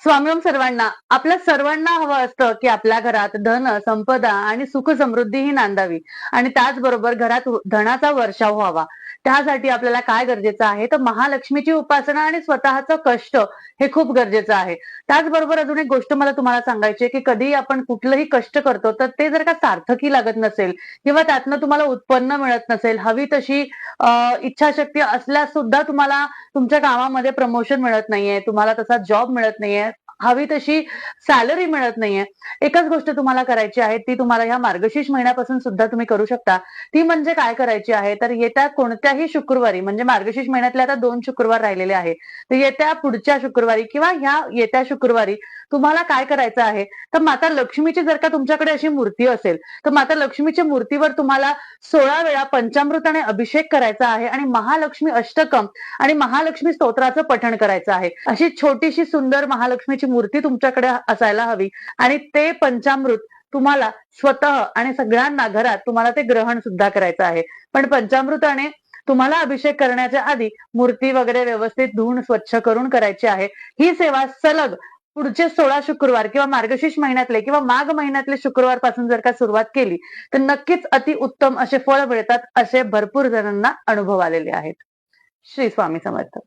स्वामीम सर्वांना. आपल्या सर्वांना हवं असतं की आपल्या घरात धन, संपदा आणि सुख समृद्धी ही नांदावी आणि त्याचबरोबर घरात धनाचा वर्षाव व्हावा. त्यासाठी आपल्याला काय गरजेचं आहे तर महालक्ष्मीची उपासना आणि स्वतःचं कष्ट हे खूप गरजेचं आहे. त्याचबरोबर अजून एक गोष्ट मला तुम्हाला सांगायची आहे की कधी आपण कुठलंही कष्ट करतो तर ते जर का सार्थकी लागत नसेल किंवा त्यातनं तुम्हाला उत्पन्न मिळत नसेल, हवी तशी इच्छाशक्ती असल्यास सुद्धा तुम्हाला तुमच्या कामामध्ये प्रमोशन मिळत नाहीये, तुम्हाला तसा जॉब मिळत नाहीये, हवी तशी सॅलरी मिळत नाहीये. एकच गोष्ट तुम्हाला करायची आहे, ती तुम्हाला ह्या मार्गशीर्ष महिन्यापासून सुद्धा तुम्ही करू शकता. ती म्हणजे काय करायची आहे, तर येत्या कोणत्याही शुक्रवारी म्हणजे मार्गशीर्ष महिन्यातले आता 2 शुक्रवार राहिलेले आहे. तर येत्या पुढच्या शुक्रवारी किंवा ह्या येत्या शुक्रवारी तुम्हाला काय करायचं आहे, तर माता लक्ष्मीची जर का तुमच्याकडे अशी मूर्ती असेल, तर माता लक्ष्मीच्या मूर्तीवर तुम्हाला 16 वेळा पंचामृताने अभिषेक करायचा आहे आणि महालक्ष्मी अष्टकम आणि महालक्ष्मी स्तोत्राचं पठण करायचं आहे. अशी छोटीशी सुंदर महालक्ष्मीची मूर्ती तुमच्याकडे असायला हवी आणि ते पंचामृत तुम्हाला स्वतः आणि सगळ्यांना घरात तुम्हाला ते ग्रहण सुद्धा करायचं आहे. पण पंचामृताने तुम्हाला अभिषेक करण्याच्या आधी मूर्ती वगैरे व्यवस्थित धुवून स्वच्छ करून करायची आहे. ही सेवा सलग पुढचे 16 शुक्रवार किंवा मार्गशीर्ष महिन्यातले किंवा माघ महिन्यातले शुक्रवार पासून जर का सुरुवात केली तर नक्कीच अति उत्तम असे फळ मिळतात, असे भरपूर जणांना अनुभव आलेले आहेत. श्री स्वामी समर्थ.